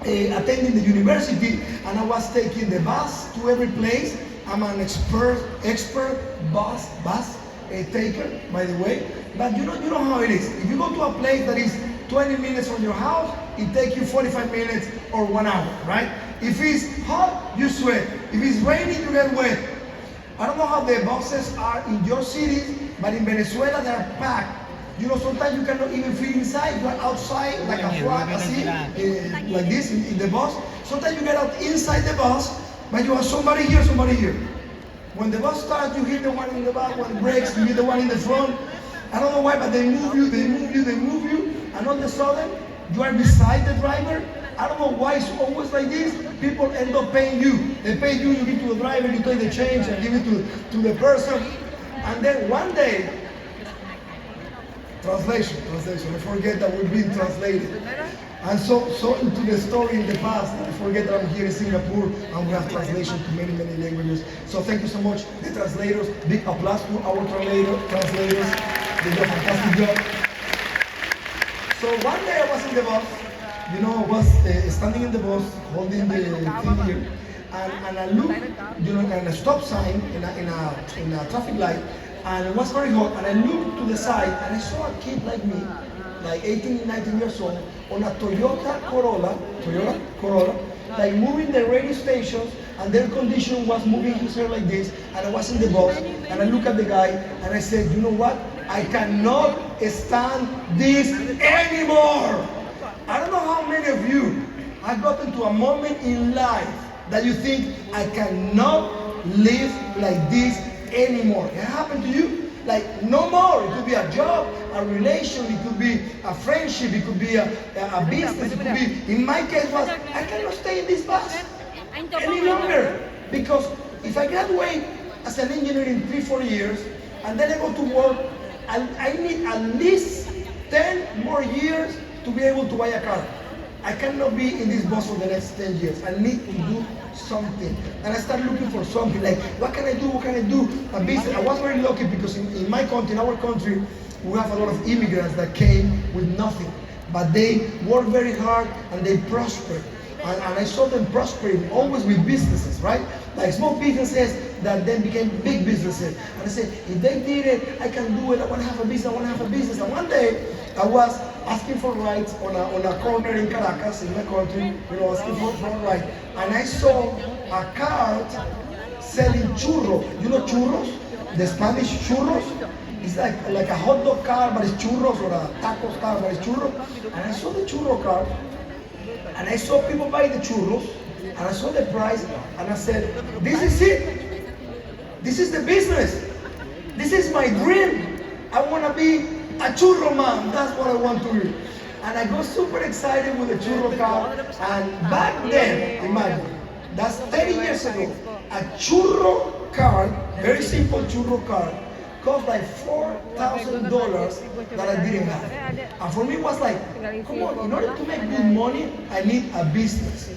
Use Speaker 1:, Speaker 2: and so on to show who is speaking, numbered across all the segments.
Speaker 1: attending the university, and I was taking the bus to every place. I'm an expert bus taker, by the way. But you know how it is. If you go to a place that is 20 minutes from your house, it takes you 45 minutes or 1 hour, right? If it's hot, you sweat. If it's raining, you get wet. I don't know how the buses are in your cities, but in Venezuela they are packed. You know, sometimes you cannot even fit inside. You are outside like a flag, like this in the bus. Sometimes you get out inside the bus, but you have somebody here, somebody here. When the bus starts, you hear the one in the back. When it breaks, you hear the one in the front. I don't know why, but they move you, and all of a sudden, you are beside the driver. I don't know why it's always like this. People end up paying you. They pay you, you give to the driver, you take the change and give it to the person. And then one day, translation, I forget that we're being translated. And so into the story in the past, I forget that I'm here in Singapore and we have translation to many languages. So thank you so much, the translators. Big applause to our translators. They do a fantastic job. So one day I was in the bus, you know, I was standing in the bus, holding the thing here, and I looked, you know, at a stop sign in a traffic light, and it was very hot, and I looked to the side, and I saw a kid like me, like 18, 19 years old, on a Toyota Corolla, like moving the radio stations, and the air conditioner was moving his hair like this, and I was in the bus, and I looked at the guy, and I said, you know what? I cannot stand this anymore. I don't know how many of you have gotten to a moment in life that you think, I cannot live like this anymore. It happened to you? Like, no more. It could be a job, a relation, it could be a friendship, it could be a business, it could be, in my case was, I cannot stay in this bus any longer. Because if I graduate as an engineer in 3-4 years, and then I go to work, I need at least 10 more years to be able to buy a car. I cannot be in this bus for the next 10 years. I need to do something. And I started looking for something, like, what can I do? A business. I was very lucky because in my country, in our country, we have a lot of immigrants that came with nothing. But they worked very hard and they prospered. And I saw them prospering, always with businesses, right? Like small businesses that then became big businesses. And I said, if they did it, I can do it. I want to have a business, And one day, I was asking for rides on a corner in Caracas, in my country, you know, asking for a ride. And I saw a cart selling churros. You know churros? The Spanish churros? It's like a hot dog car, but it's churros, or a tacos car, but it's churros. And I saw the churro car, and I saw people buy the churros, and I saw the price, and I said, this is it. This is the business. This is my dream. I want to be a churro man. That's what I want to be. And I got super excited with the churro car. And back then, imagine, that's 30 years ago, a churro card, very simple churro card, cost like $4,000 that I didn't have. And for me it was like, come on, in order to make good money, I need a business.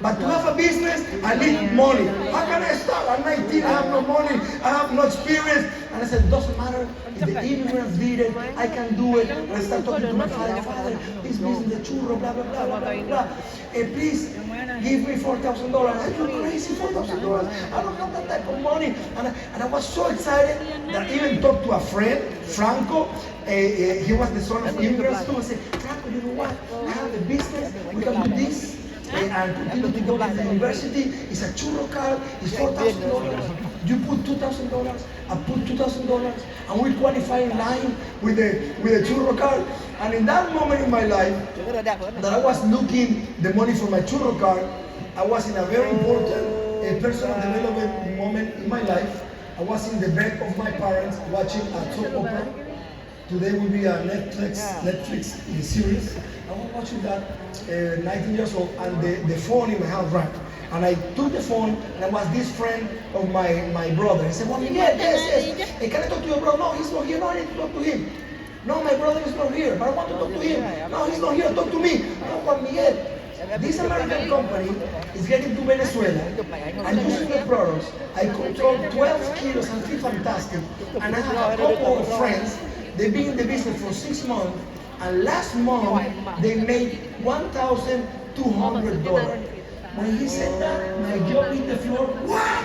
Speaker 1: But to have a business, I need money. How can I start? I'm 19, I have no money, I have no experience. And I said, it doesn't matter if the immigrants did it, I can do it. And I started talking to my father, this business, the churro, blah, blah, blah, blah, blah, blah. Please, give me $4,000. I feel crazy, $4,000. I don't have that type of money. And I was so excited that I even talked to a friend, Franco. He was the son of immigrants too. I said, Franco, you know what? I have a business, we can do this. And continue to go to the university. It's a churro card, it's $4,000. You put $2,000, I put $2,000, and we qualify in line with the churro card. And in that moment in my life, that I was looking the money for my churro card, I was in a very important personal development moment in my life. I was in the bed of my parents watching a soap opera. Today will be a Netflix series. I was watching that, 19 years old, and the phone in my hand rang. And I took the phone, and I was this friend of my brother. He said, well, Miguel, yes. Hey, can I talk to your brother? No, he's not here. No, I need to talk to him. No, my brother is not here, but I want to talk to him. No, he's not here. Talk to me. No, but Miguel, this American company is getting to Venezuela and using the products. I control 12 kilos and feel fantastic. And I have a couple of friends. They've been in the business for 6 months, and last month they made $1,200 $200. When he said that, my jaw hit the floor. What?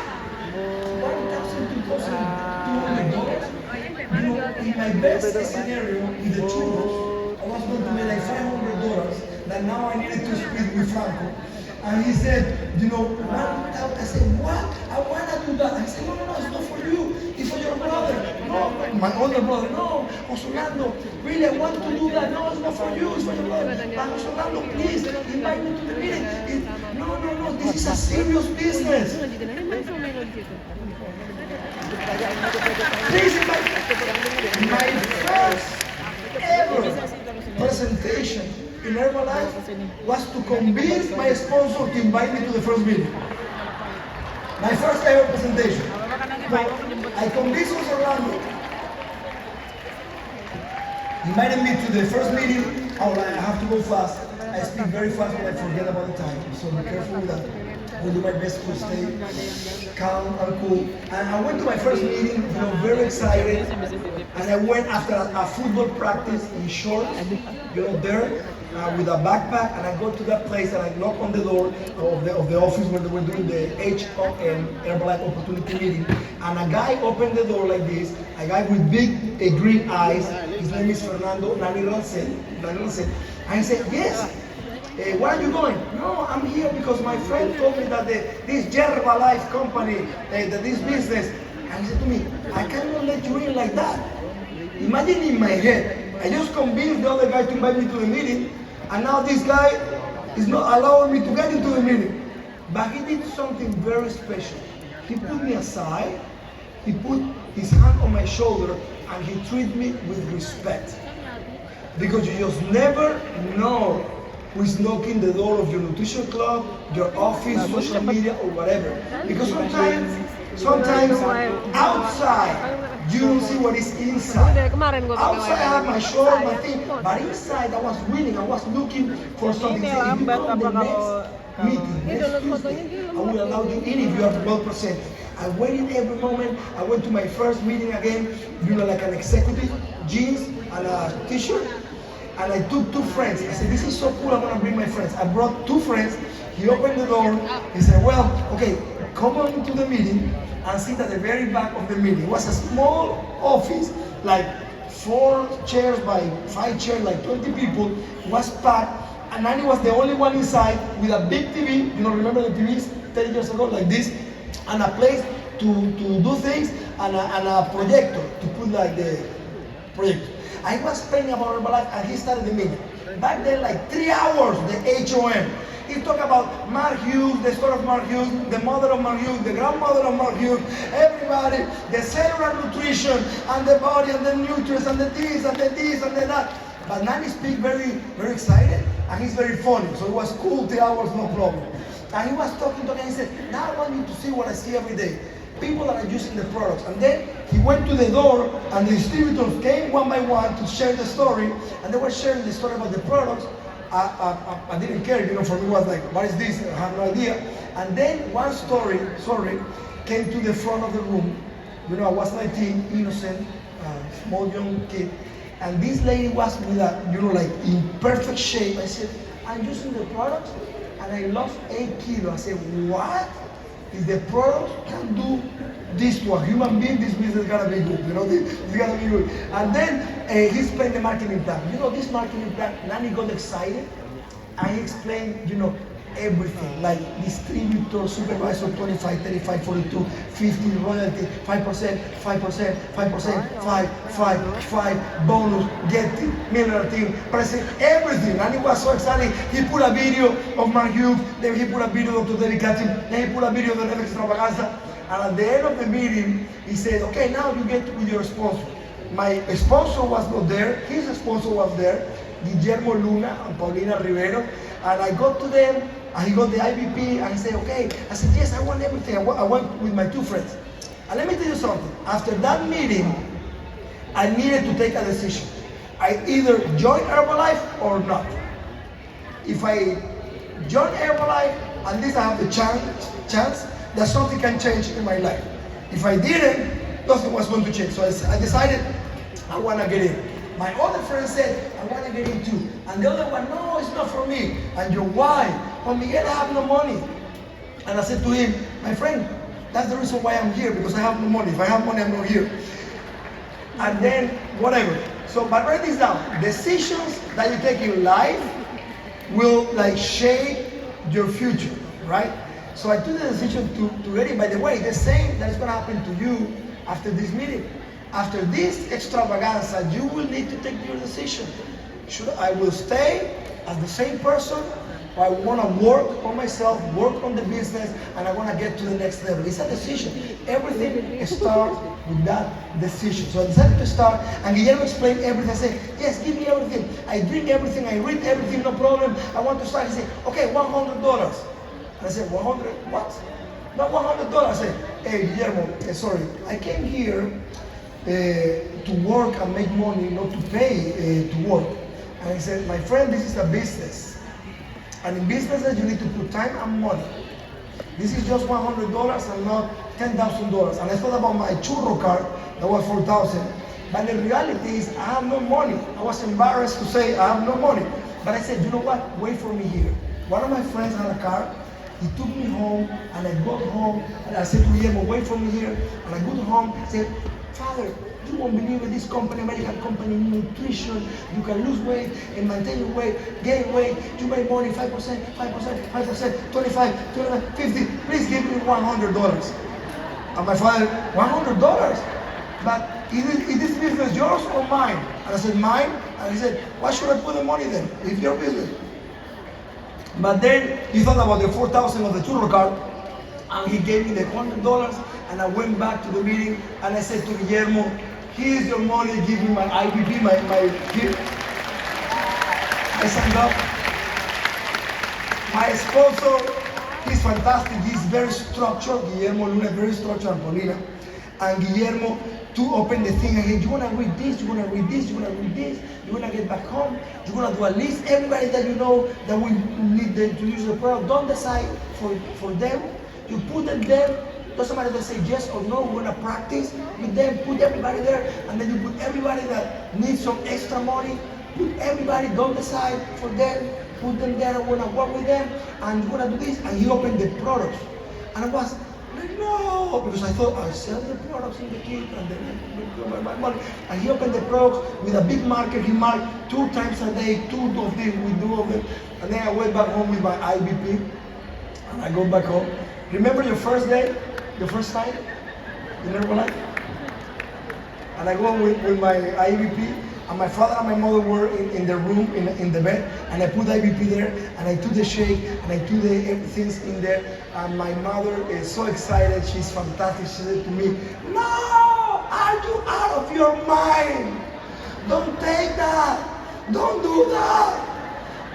Speaker 1: 1,000, $2,200? You know, in my best scenario, with the churros, I was going to make like $500. That now I needed to speak with Franco. And he said, you know, I said, what? I want to do that. I said, no, it's not for you. It's for your brother. No, my older brother. No, Orlando, really, I want to do that. No, it's not for you. It's for your brother. But Orlando, please, invite me to the meeting. No, this is a serious business. Please invite my first ever presentation in Herbalife was to convince my sponsor to invite me to the first meeting. My first ever presentation. I convinced Orlando, invited me to the first meeting. I have to go fast. I speak very fast, but I forget about the time. So be careful with that. I will do my best to stay calm and cool. And I went to my first meeting, very excited. And I went after a football practice in shorts, there. With a backpack, and I go to that place and I knock on the door of the office where they were doing the HOM Herbalife Opportunity Meeting, and a guy opened the door like this, a guy with big green eyes. His name is Fernando Nanilsen. And I said, yes. Where are you going? No, I'm here because my friend told me that this Herbalife company, this business. And he said to me, I cannot let you in like that. Imagine in my head, I just convinced the other guy to invite me to the meeting, and now this guy is not allowing me to get into the meeting. But he did something very special. He put me aside, he put his hand on my shoulder, and he treated me with respect. Because you just never know who is knocking the door of your nutrition club, your office, social media, or whatever. Because sometimes outside, you don't see what is inside. Outside I have my show, my thing, but inside I was winning. I was looking for something. If you come the next meeting, next Tuesday, I will allow you in if you are well presented. I waited every moment. I went to my first meeting again, like an executive, jeans and a t-shirt. And I took 2 friends. I said, this is so cool, I'm gonna bring my friends. I brought 2 friends. He opened the door. He said, well, okay, come on into the meeting and sit at the very back of the meeting. It was a small office, like 4 chairs by 5 chairs, like 20 people. It was packed, and Nani was the only one inside with a big TV. Remember the TVs 30 years ago, like this, and a place to do things, and a projector to put like the projector. I was explaining about Herbalife, and he started the meeting. Back then, like 3 hours, the HOM. He talked about Mark Hughes, the story of Mark Hughes, the mother of Mark Hughes, the grandmother of Mark Hughes, everybody, the cellular nutrition, and the body, and the nutrients, and the this, and the this, and the that. But Nani speaks very, very excited, and he's very funny, so it was cool, 3 hours, no problem. And he was talking to me, and he said, now I want you to see what I see every day. People that are using the products. And then he went to the door, and the distributors came one by one to share the story, and they were sharing the story about the products. I didn't care, for me it was like, what is this? I have no idea. And then one story came to the front of the room. I was 19, innocent, small young kid, and this lady was with like in perfect shape. I said, I'm using the products, and I lost 8 kilos. I said, what? If the product can do this to a human being, this business is gonna be good. This is gonna be good. And then he explained the marketing plan. This marketing plan, Nani got excited, and he explained, everything, like distributor, supervisor, 25, 35, 42, 50, royalty, 5%, 5%, 5%, 5, bonus, get millionaire team, present, everything. And he was so excited. He put a video of Mark Hughes, then he put a video of Dr. David Katz, then he put a video of the Next Extravaganza. And at the end of the meeting, he said, okay, now you get with your sponsor. My sponsor was not there, his sponsor was there, Guillermo Luna and Paulina Rivero. And I got to them, and he got the IVP, and he said, okay. I said, yes, I want everything. I went with my 2 friends. And let me tell you something. After that meeting, I needed to take a decision. I either join Herbalife or not. If I join Herbalife, at least I have the chance that something can change in my life. If I didn't, nothing was going to change. So I decided I want to get in. My other friend said, I want to get into. And the other one, no, it's not for me. And your why? Well, Miguel, I have no money. And I said to him, my friend, that's the reason why I'm here, because I have no money. If I have money, I'm not here. And then, whatever. So, but write this down. Decisions that you take in life will like shape your future, right? So I took the decision to ready. By the way, the same that is going to happen to you after this meeting. After this extravaganza, you will need to take your decision. Should I will stay as the same person, or I want to work on myself, work on the business, and I want to get to the next level. It's a decision. Everything starts with that decision. So I decided to start, and Guillermo explained everything. I said, yes, give me everything. I drink everything, I read everything, no problem. I want to start. He said, okay, $100. And I said, 100? What? Not $100. I said, hey, Guillermo, sorry, I came here to work and make money, not to pay to work. And he said, my friend, this is a business. And in businesses, you need to put time and money. This is just $100 and not $10,000. And I thought about my churro card, that was $4,000. But the reality is, I have no money. I was embarrassed to say I have no money. But I said, you know what? Wait for me here. One of my friends had a car. He took me home, and I got home, and I said to him, wait for me here. And I go home, I said, Father, you won't believe in this company, American company, nutrition. You can lose weight and maintain your weight, gain weight. You make money 5%, 5%, 5%, 25, 25, 50. Please give me $100. And my father, $100? But is this business yours or mine? And I said, mine. And he said, why should I put the money then? It's your business. But then he thought about the 4,000 of the churro card, and he gave me the $100. And I went back to the meeting, and I said to Guillermo, here's your money, give me my IBP, my gift. I signed up. My sponsor, he's fantastic, he's very structured. Guillermo Luna, very structured, and Paulina. And Guillermo, to open the thing again, you want to read this, you want to read this, you want to read this, you want to get back home, you want to do a list, everybody that you know that we need them to use the product, don't decide for them, you put them there. Doesn't matter if they say yes or no, we're gonna practice with them, put everybody there, and then you put everybody that needs some extra money, put everybody, don't decide for them, put them there, we're gonna work with them, and we're gonna do this. And he opened the products. And I was like, no, because I thought I'll sell the products in the kit and then my money. And he opened the products with a big marker, he marked 2 times a day, 2 of them, with 2 of them. And then I went back home with my IBP, and I go back home. Remember your first day? The first time in your life? And I go with my IVP, and my father and my mother were in the room, in the bed, and I put IVP there, and I took the shake, and I took the everything's in there, and my mother is so excited, she's fantastic. She said to me, no, are you out of your mind? Don't take that, don't do that,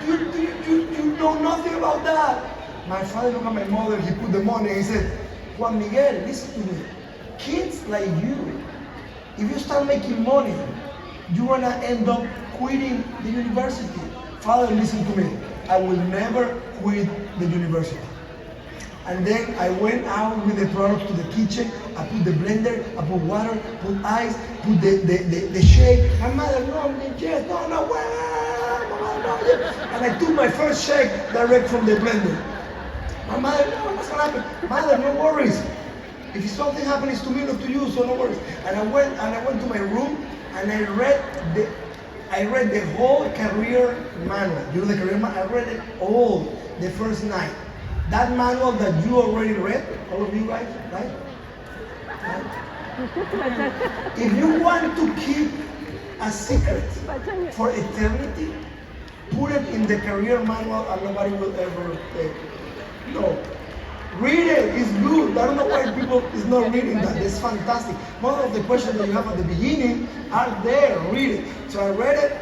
Speaker 1: you know nothing about that. My father looked at my mother, he put the money, and he said, Juan Miguel, listen to me. Kids like you, if you start making money, you're gonna end up quitting the university. Father, listen to me. I will never quit the university. And then I went out with the product to the kitchen. I put the blender, I put water, put ice, put the shake. My mother, no, yes, no, where? And I took my first shake direct from the blender. My mother, no, what's gonna happen? Mother, no worries. If something happens to me, not to you, so no worries. And I went to my room, and I read the whole career manual. You know the career manual? I read it all the first night. That manual that you already read, all of you guys, right? If you want to keep a secret for eternity, put it in the career manual, and nobody will ever take it. No. Read it, it's good. I don't know why people is not reading that. It's fantastic. Most of the questions that you have at the beginning are there. Read it. So I read it,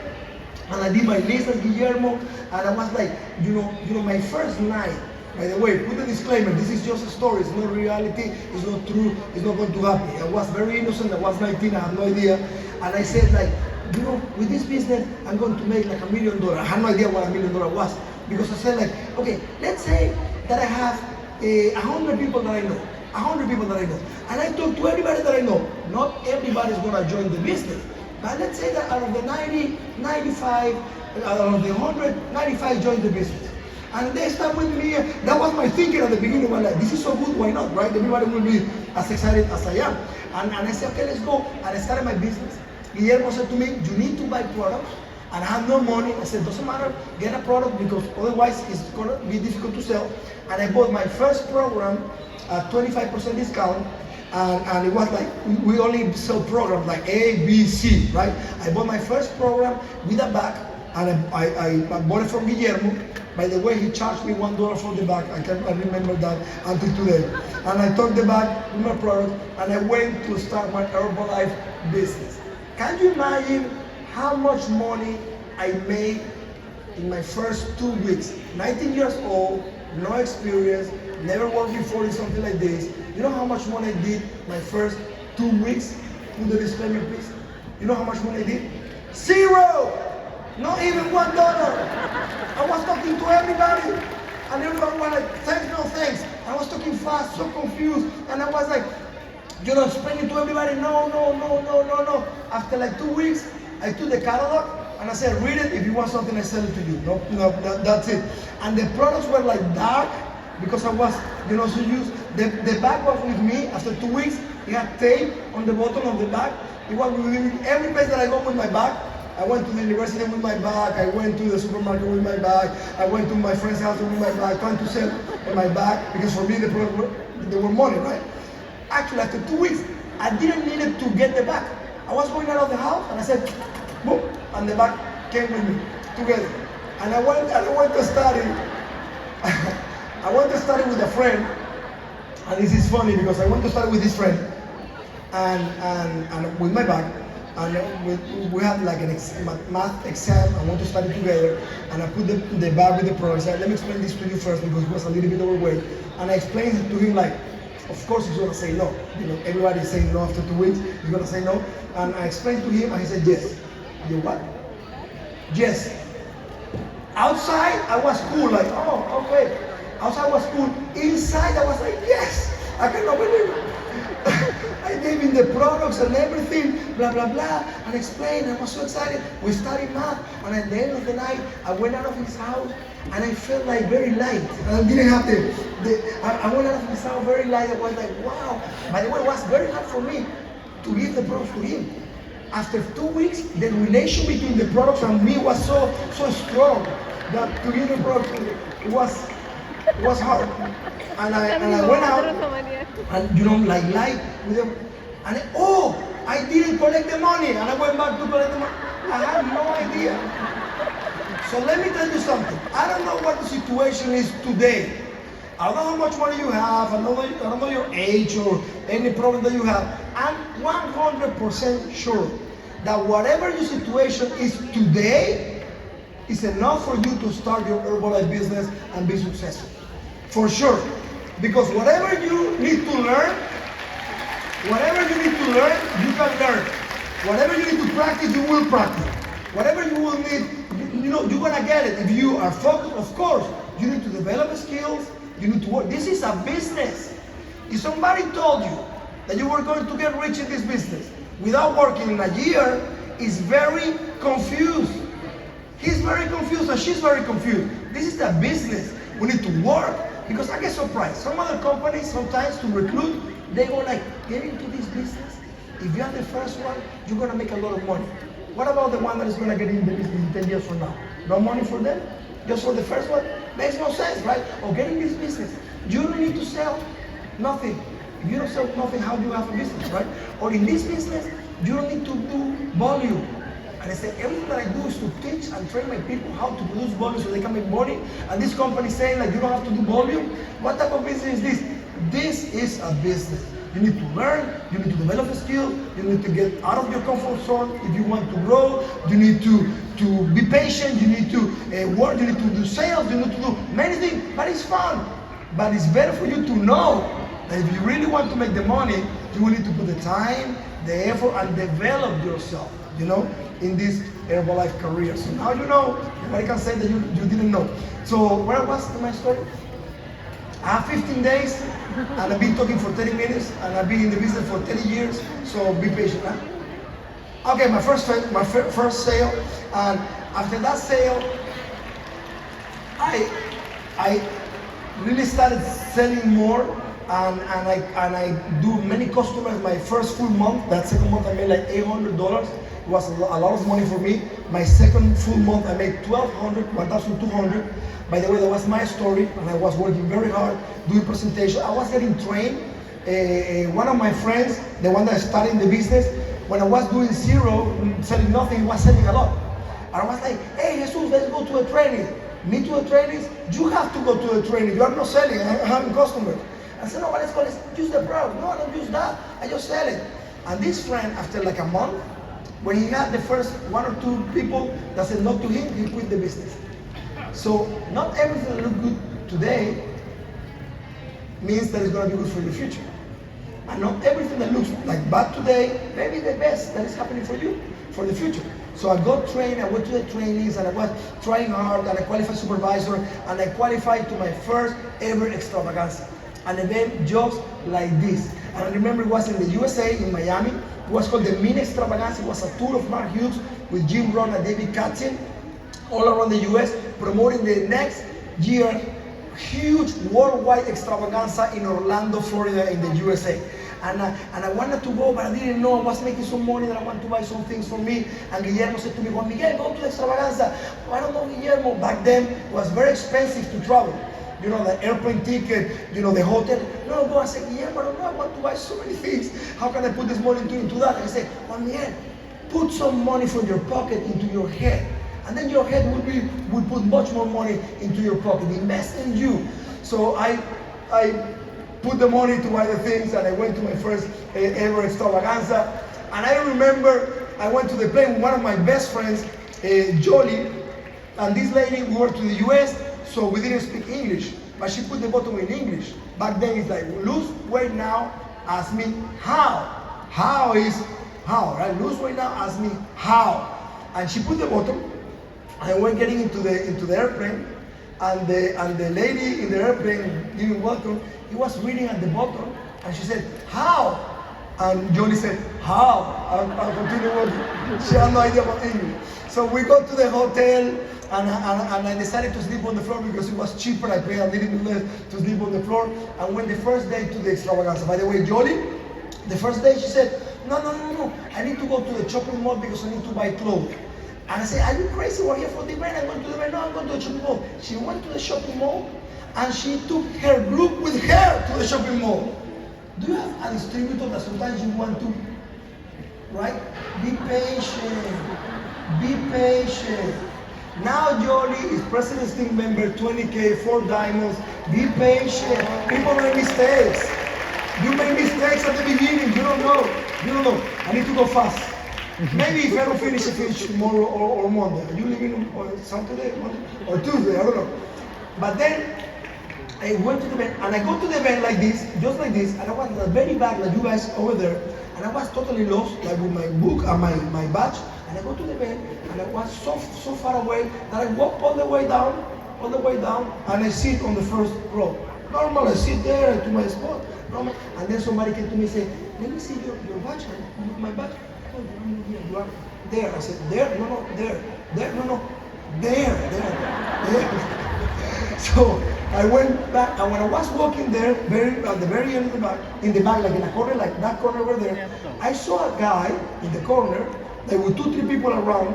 Speaker 1: and I did my list as Guillermo, and I was like, you know, my first night, by the way, put a disclaimer, this is just a story, it's not reality, it's not true, it's not going to happen. I was very innocent, I was 19, I had no idea, and I said like, you know, with this business, I'm going to make like $1 million. I had no idea what $1 million was, because I said like, okay, let's say that I have 100 people that I know, 100 people that I know, and I talk to everybody that I know. Not everybody is going to join the business, But let's say that out of the 90, 95, out of the 100, 95 joined the business. And they start with me. That was my thinking at the beginning. Like, this is so good, why not, right? Everybody will be as excited as I am. And I said, okay, let's go. And I started my business. Guillermo said to me, you need to buy products. And I had no money. I said, doesn't matter, get a product because otherwise it's going to be difficult to sell. And I bought my first program at 25% discount. And it was like, we only sell programs like A, B, C, right? I bought my first program with a bag, and I bought it from Guillermo. By the way, he charged me $1 for the bag. I remember that until today. And I took the bag with my product, and I went to start my Herbalife business. Can you imagine how much money I made in my first 2 weeks? 19 years old, no experience, never worked before in something like this. You know how much money I did my first 2 weeks? Put the disclaimer, please. You know how much money I did? Zero! Not even $1. I was talking to everybody, and everyone was like, thanks, no thanks. I was talking fast, so confused, and I was like, explaining to everybody, no. After like 2 weeks, I took the catalog, and I said, read it, if you want something, I sell it to you. No, that's it. And the products were like dark, because I was, so used. The bag was with me after 2 weeks. It had tape on the bottom of the bag. It was with me every place that I go with my bag. I went to the university with my bag. I went to the supermarket with my bag. I went to my friend's house with my bag, trying to sell my bag, because for me, the products they were money, right? Actually, after 2 weeks, I didn't need it to get the bag. I was going out of the house, and I said, boom, and the bag came with me, together. And I went to study. I went to study with a friend, and this is funny because I went to study with this friend, and with my bag, and we had like a math exam. I want to study together, and I put the bag with the products. I said, let me explain this to you first because he was a little bit overweight, and I explained it to him like, of course he's gonna say no. Everybody's saying no after 2 weeks. He's gonna say no, and I explained to him, and he said yes. You what? Yes. Outside I was cool, like, oh, okay. Outside I was cool. Inside I was like, yes, I cannot believe it. I gave him the products and everything, blah, blah, blah, and explained. I was so excited. We studied math, and at the end of the night, I went out of his house, and I felt like very light. I didn't have I went out of his house very light. I was like, wow. By the way, it was very hard for me to give the products to him. After 2 weeks, the relation between the products and me was so strong that to give the products, it was hard. And I went out, and like light with them, and I didn't collect the money, and I went back to collect the money. I had no idea. So let me tell you something. I don't know what the situation is today. I don't know how much money you have. I don't know your age or any problem that you have. I'm 100% sure that whatever your situation is today is enough for you to start your Herbalife business and be successful. For sure. Because whatever you need to learn, you can learn. Whatever you need to practice, you will practice. Whatever you will need, you're gonna get it. If you are focused, of course, you need to develop skills, you need to work. This is a business. If somebody told you that you were going to get rich in this business without working in a year, is very confused. He's very confused and she's very confused. This is the business. We need to work. Because I get surprised. Some other companies sometimes to recruit, they go like, get into this business. If you are the first one, you're gonna make a lot of money. What about the one that is gonna get in the business in 10 years from now? No money for them? Just for the first one? Makes no sense, right? Or get in this business. You don't need to sell nothing. If you don't sell nothing, how do you have a business, right? Or in this business, you don't need to do volume. And I say, everything that I do is to teach and train my people how to produce volume so they can make money. And this company is saying like, you don't have to do volume. What type of business is this? This is a business. You need to learn, you need to develop a skill, you need to get out of your comfort zone if you want to grow, you need to be patient, you need to work, you need to do sales, you need to do many things, but it's fun. But it's better for you to know that if you really want to make the money, you will need to put the time, the effort, and develop yourself, in this Herbalife career. So now you know, nobody can say that you didn't know. So where was my story? I have 15 days, and I've been talking for 30 minutes, and I've been in the business for 30 years, so be patient, huh? Okay, my first sale, and after that sale, I really started selling more, and I do many customers. My first full month, that second month I made like $800. It was a lot of money for me. My second full month I made 1,200. By the way, that was my story, and I was working very hard doing presentation. I was getting trained. One of my friends, the one that started in the business, when I was doing zero, selling nothing, was selling a lot. And I was like, hey, Jesus, let's go to a training. Me to a training? You have to go to a training. You are not selling, I'm having customers. I said, no, but let's use the product. No, I don't use that. I just sell it. And this friend, after like a month, when he had the first one or two people that said no to him, he quit the business. So not everything that looks good today means that it's going to be good for the future. And not everything that looks like bad today may be the best that is happening for you for the future. So I got trained, I went to the trainings, and I was trying hard, and I qualified supervisor, and I qualified to my first ever extravaganza, an event just like this. And I remember it was in the USA, in Miami. It was called the Mini Extravaganza. It was a tour of Mark Hughes with Jim Rohn and David Katzin all around the US, promoting the next year huge worldwide extravaganza in Orlando, Florida, in the USA. And I wanted to go, but I didn't know. I was making some money that I wanted to buy some things for me. And Guillermo said to me, Juan Miguel, go to the extravaganza. Oh, I don't know, Guillermo. Back then, it was very expensive to travel. You know, the airplane ticket, you know, the hotel. No, go. I said, Guillermo, I don't know. I want to buy so many things. How can I put this money into that? And I said, Juan Miguel, put some money from your pocket into your head. And then your head will put much more money into your pocket. Invest in you. So I put the money to buy the things, and I went to my first ever extravaganza. And I remember I went to the plane with one of my best friends, Jolie, and this lady, we were to the US, so we didn't speak English, but she put the bottom in English. Back then it's like, lose weight now, ask me how. How is how, right? Lose weight now, ask me how. And she put the bottom, and I went getting into the airplane, and the lady in the airplane giving welcome, he was reading at the bottom, and she said, how? And Jolie said, how? I'll continue working. She had no idea about English. So we got to the hotel, and I decided to sleep on the floor because it was cheaper. I paid a little bit less to sleep on the floor. And went the first day to the extravaganza. By the way, Jolie, the first day she said, no, I need to go to the shopping mall because I need to buy clothes. And I said, are you crazy? We're here for the event. I'm going to the event. No, I'm going to the shopping mall. She went to the shopping mall, and she took her group with her to the shopping mall. Do you have a distributor that sometimes you want to, right? Be patient. Be patient. Now Jolie is President's Team member, 20K, 4 diamonds. Be patient. People make mistakes. You make mistakes at the beginning. You don't know. I need to go fast. Maybe if I don't finish, I finish tomorrow or Monday. Are you leaving on Saturday, Monday, or Tuesday? I don't know. But then I went to the event, and I go to the event like this, just like this, and I was at the very back, like you guys over there, and I was totally lost, like with my book and my badge. And I go to the event, and I was so far away that I walk all the way down, and I sit on the first row. Normal, I sit there to my spot. Normal. And then somebody came to me and said, let me see your badge, my badge. Oh, you are there. I said, there? No, there. There? No, there. So I went back, and when I was walking there, at the very end of the back, like in a corner, like that corner over there, I saw a guy in the corner. There were 2-3 people around.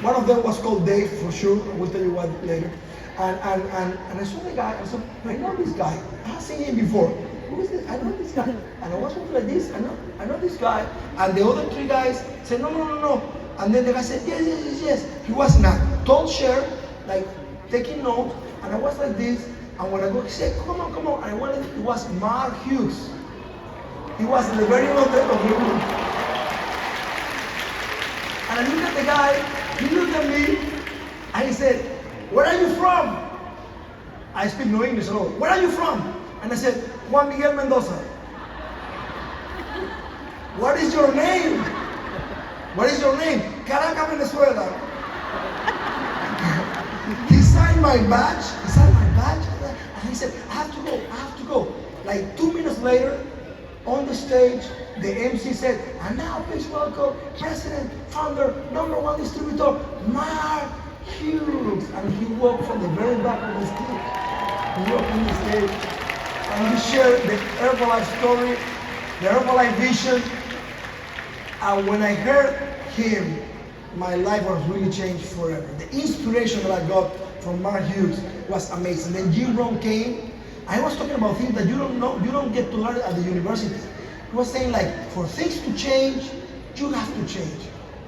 Speaker 1: One of them was called Dave, for sure. I will tell you what later. And I saw the guy. I said, I know this guy. I have seen him before. Who is this? I know this guy. And I was walking like this. I know this guy. And the other 3 guys said, no. And then the guy said, yes. He was in a tall chair, like taking notes. And I was like this. And when I go, he said, come on. And I wanted, it was Mark Hughes. He was in the very end of the room. And I looked at the guy, he looked at me, and he said, where are you from? I speak no English at all. Where are you from? And I said, Juan Miguel Mendoza. What is your name? Caracas, Venezuela. He signed my badge, and he said, I have to go. Like 2 minutes later, On the stage, the MC said, and now please welcome President, Founder, #1 Distributor, Mark Hughes. And he walked from the very back of the stage. He walked on the stage and he shared the Herbalife story, the Herbalife vision. And when I heard him, my life was really changed forever. The inspiration that I got from Mark Hughes was amazing. Then Jim Rohn came. I was talking about things that you don't know, you don't get to learn at the university. He was saying like, for things to change, you have to change.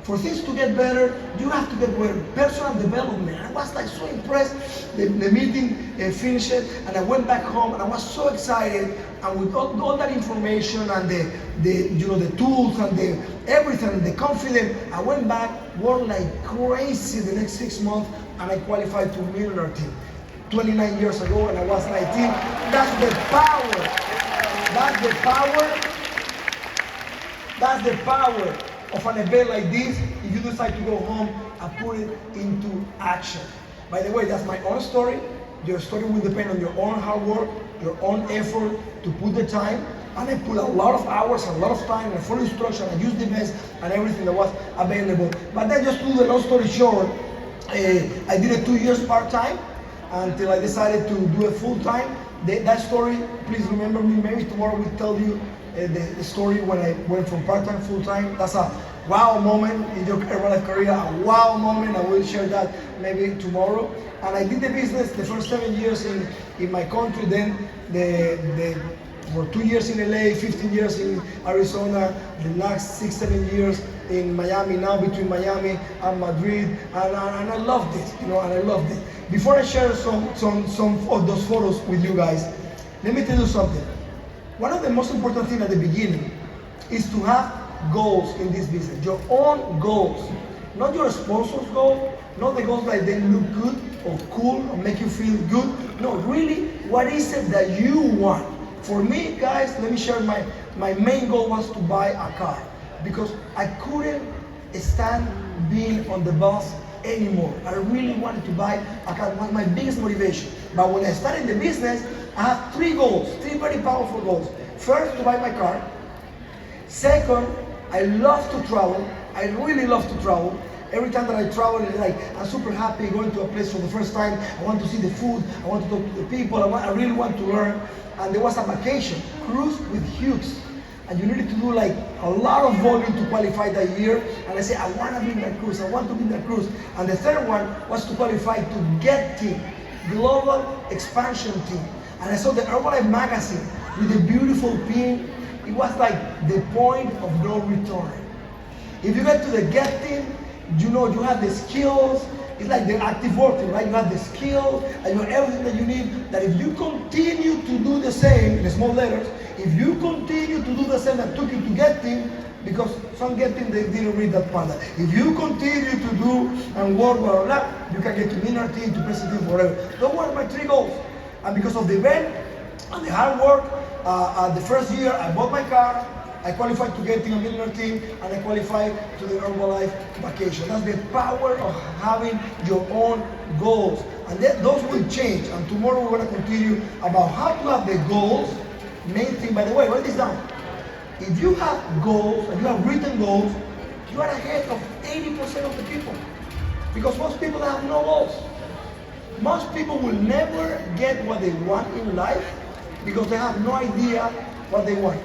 Speaker 1: For things to get better, you have to get better. Personal development. I was like so impressed. The meeting finished, and I went back home, and I was so excited. And with all that information and the tools and everything, the confidence, I went back, worked like crazy the next 6 months, and I qualified to millionaire team. 29 years ago, and I was 19. That's the power. That's the power. That's the power of an event like this. If you decide to go home and put it into action. By the way, that's my own story. Your story will depend on your own hard work, your own effort to put the time. And I put a lot of hours, a lot of time, and full instruction. I used the best and everything that was available. But then, just to do the long story short, I did it 2 years part-time, until I decided to do it full-time. That story, please remember me. Maybe tomorrow we'll tell you the story when I went from part-time full-time. That's a wow moment in your Herbalife career, a wow moment. I will share that maybe tomorrow. And I did the business the first 7 years in my country, then for 2 years in LA, 15 years in Arizona, the last 6-7 years in Miami, now between Miami and Madrid, and I love this, and I love this. Before I share some of those photos with you guys, let me tell you something. One of the most important things at the beginning is to have goals in this business, your own goals, not your sponsor's goal, not the goals that they look good or cool or make you feel good. No, really, what is it that you want? For me, guys, let me share my main goal was to buy a car, because I couldn't stand being on the bus anymore. I really wanted to buy a car. It was my biggest motivation. But when I started the business, I have 3 goals, 3 very powerful goals. First, to buy my car. Second, I love to travel. I really love to travel. Every time that I travel, it's like I'm super happy going to a place for the first time. I want to see the food. I want to talk to the people. I really want to learn. And there was a vacation, cruise with Hughes. And you needed to do like a lot of volume to qualify that year. And I said, I want to be in that cruise. I want to be in that cruise. And the third one was to qualify to GET Team, Global Expansion Team. And I saw the Herbalife magazine with a beautiful pin. It was like the point of no return. If you get to the GET Team, you have the skills. It's like the active working, right? You have the skills and you have everything that you need. That if you continue to do the same, in the small letters, if you continue to do the same that took you to GET Team, because some GET Team, they didn't read that part. If you continue to do and work, blah, blah, blah, you can get to millionaire team, to president team, whatever. Those were my 3 goals. And because of the event and the hard work, the first year I bought my car, I qualified to get in a millionaire team, and I qualified to the Herbalife vacation. That's the power of having your own goals. And those will change. And tomorrow we're going to continue about how to have the goals. Main thing, by the way, write this down. If you have goals, and you have written goals, you are ahead of 80% of the people. Because most people have no goals. Most people will never get what they want in life because they have no idea what they want.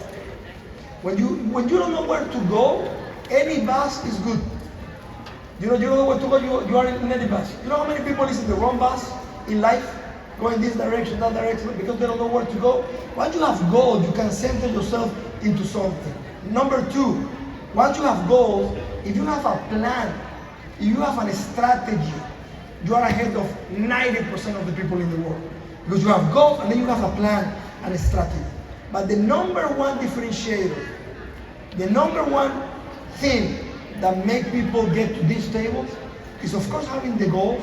Speaker 1: When you don't know where to go, any bus is good. You don't know where to go, you are in any bus. You know how many people is in the wrong bus in life? Going this direction, that direction, because they don't know where to go. Once you have goals, you can center yourself into something. Number 2, once you have goals, if you have a plan, if you have a strategy, you are ahead of 90% of the people in the world. Because you have goals and then you have a plan and a strategy. But the number 1 differentiator, the number 1 thing that make people get to these tables is, of course, having the goals,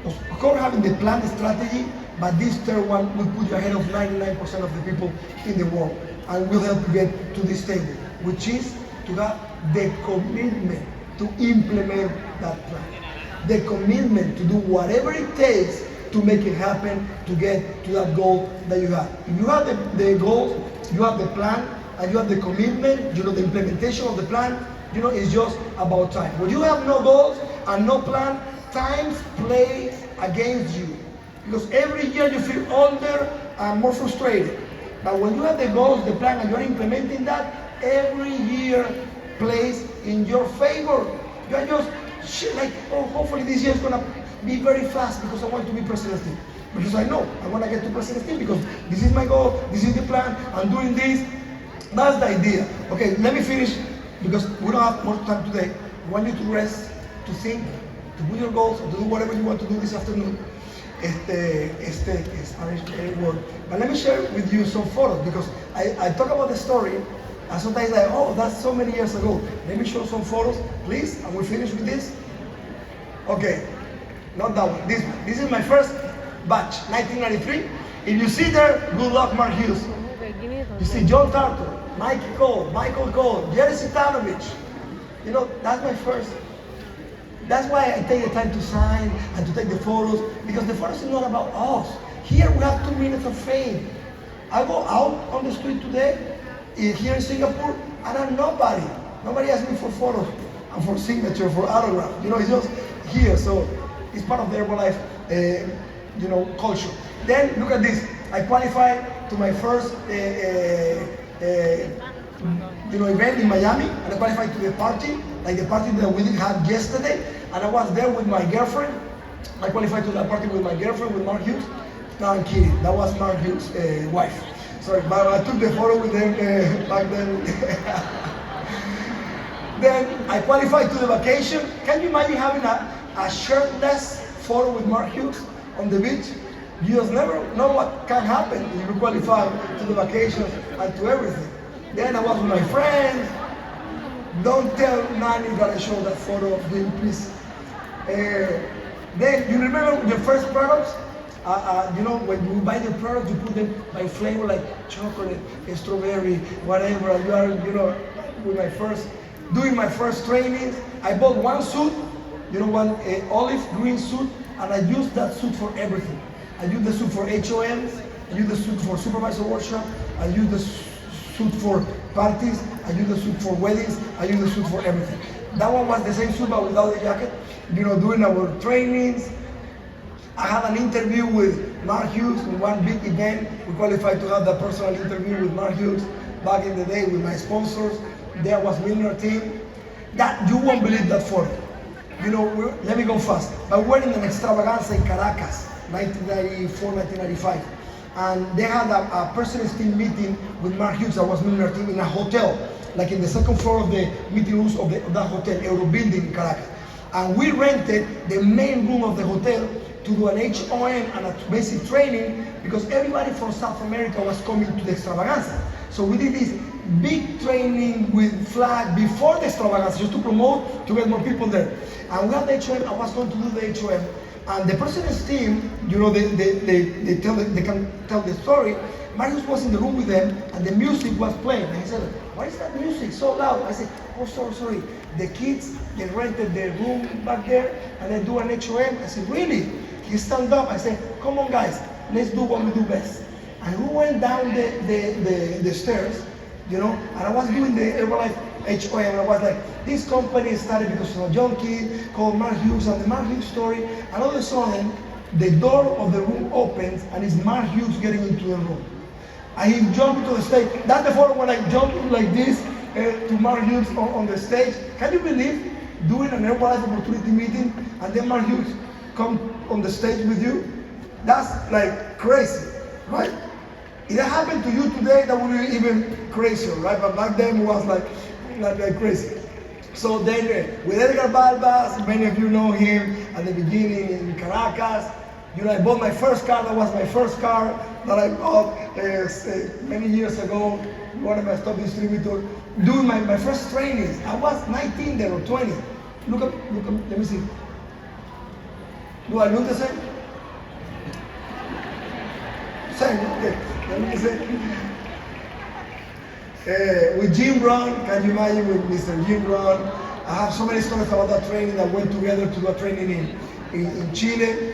Speaker 1: of course, having the plan, the strategy, but this third one will put you ahead of 99% of the people in the world and will help you get to this table, which is to have the commitment to implement that plan. The commitment to do whatever it takes to make it happen, to get to that goal that you have. If you have the goals, you have the plan, and you have the commitment, the implementation of the plan, it's just about time. When you have no goals and no plan, times play against you. Because every year you feel older and more frustrated. But when you have the goals, the plan, and you're implementing that, every year plays in your favor. You are just hopefully this year is gonna be very fast because I want to be president. Because I know I want to get to presidency because this is my goal, this is the plan, I'm doing this. That's the idea. Okay, let me finish because we don't have more time today. I want you to rest, to think, to put your goals, to do whatever you want to do this afternoon. Spanish word. But let me share with you some photos because I talk about the story and sometimes that's so many years ago. Let me show some photos, please, and we'll finish with this. Okay, not that one. This one. This is my first batch, 1993. If you see there, good luck, Mark Hughes. You see John Tartar, Michael Cole, Jerry Sitanovich. That's my first. That's why I take the time to sign and to take the photos, because the photos is not about us. Here we have 2 minutes of fame. I go out on the street today, here in Singapore, and I'm nobody. Nobody asks me for photos and for signature, for autograph. It's just here, so it's part of the Herbalife, culture. Then look at this. I qualified to my first, event in Miami, and I qualified to the party, like the party that we had yesterday, and I was there with my girlfriend. I qualified to that party with my girlfriend, with Mark Hughes. No, I'm kidding. That was Mark Hughes' wife. Sorry, but I took the photo with them back then. Then I qualified to the vacation. Can you imagine having a shirtless photo with Mark Hughes on the beach? You just never know what can happen if you qualify to the vacation and to everything. Then I was with my friends. Don't tell Nani that I showed that photo of him, please. Then you remember your first products? When you buy the product, you put them by flavor, like chocolate, strawberry, whatever. You are, doing my first trainings. I bought one suit, one olive green suit, and I used that suit for everything. I used the suit for HOM, I used the suit for supervisor workshop, I used the suit for parties, I used the suit for weddings, I used the suit for everything. That one was the same suit but without the jacket, doing our trainings. I had an interview with Mark Hughes in one big event. We qualified to have that personal interview with Mark Hughes back in the day with my sponsors. There was Millionaire Team. That you won't believe that photo. Let me go fast. But we're in an extravaganza in Caracas, 1994, 1995. And they had a person's team meeting with Mark Hughes, that was Millionaire Team, in a hotel, like in the second floor of the meeting rooms of that hotel, Euro building in Caracas. And we rented the main room of the hotel to do an HOM and a basic training because everybody from South America was coming to the extravaganza. So we did this big training with flag before the extravaganza just to promote, to get more people there. And we had the HOM, I was going to do the HOM. And the person's team, they can tell the story. Marius was in the room with them and the music was playing. And he said, why is that music so loud? I said, oh, sorry. The kids, they rented the room back there and they do an HOM. I said, really? He stand up. I said, come on guys, let's do what we do best. And we went down the stairs, and I was doing the Herbalife HOM, and I was like, this company started because of a young kid called Mark Hughes and the Mark Hughes story, and all of a sudden, the door of the room opens and it's Mark Hughes getting into the room. And he jumped into the stage. That's the photo when I jumped like this to Mark Hughes on the stage. Can you believe doing an Herbalife opportunity meeting and then Mark Hughes come on the stage with you? That's like crazy, right? If that happened to you today, that would be even crazier, right? But back then it was like crazy. So then with Edgar Balbas, many of you know him at the beginning in Caracas. I bought my first car. That was my first car that I bought many years ago. One of my top distributors. Doing my first trainings. I was 19 there or 20. Look up, let me see. Do I look the same? Same, okay. Let me see. With Jim Brown, can you imagine with Mr. Jim Brown? I have so many stories about that training that went together to that training in Chile.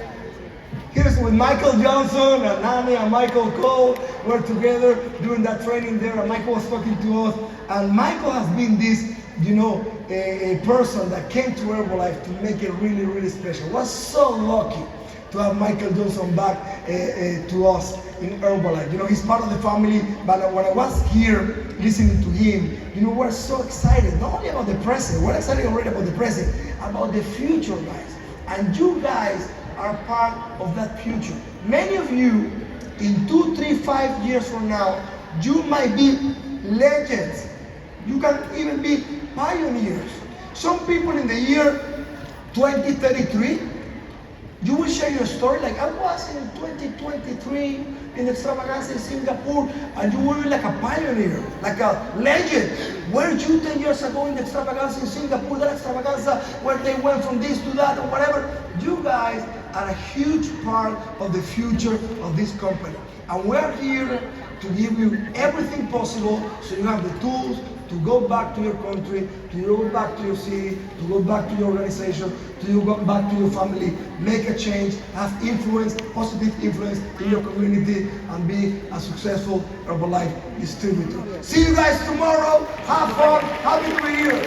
Speaker 1: Here's with Michael Johnson and Nani and Michael Cole. We're together doing that training there, and Michael was talking to us. And Michael has been this, a person that came to Herbalife to make it really, really special. We're so lucky to have Michael Johnson back to us in Herbalife. He's part of the family, but when I was here listening to him, we're so excited, not only about the present, we're excited already about the present, about the future, guys. And you guys are part of that future. Many of you, in 2, 3, 5 years from now, you might be legends. You can even be pioneers. Some people in the year 2033, you will share your story like I was in 2023 in Extravaganza in Singapore, and you will be like a pioneer, like a legend. Where you 10 years ago in the Extravaganza in Singapore, that Extravaganza where they went from this to that or whatever. You guys are a huge part of the future of this company. And we're here to give you everything possible so you have the tools to go back to your country, to go back to your city, to go back to your organization, to go back to your family, make a change, have influence, positive influence in your community, and be a successful Herbalife distributor. See you guys tomorrow. Have fun. Happy New Year.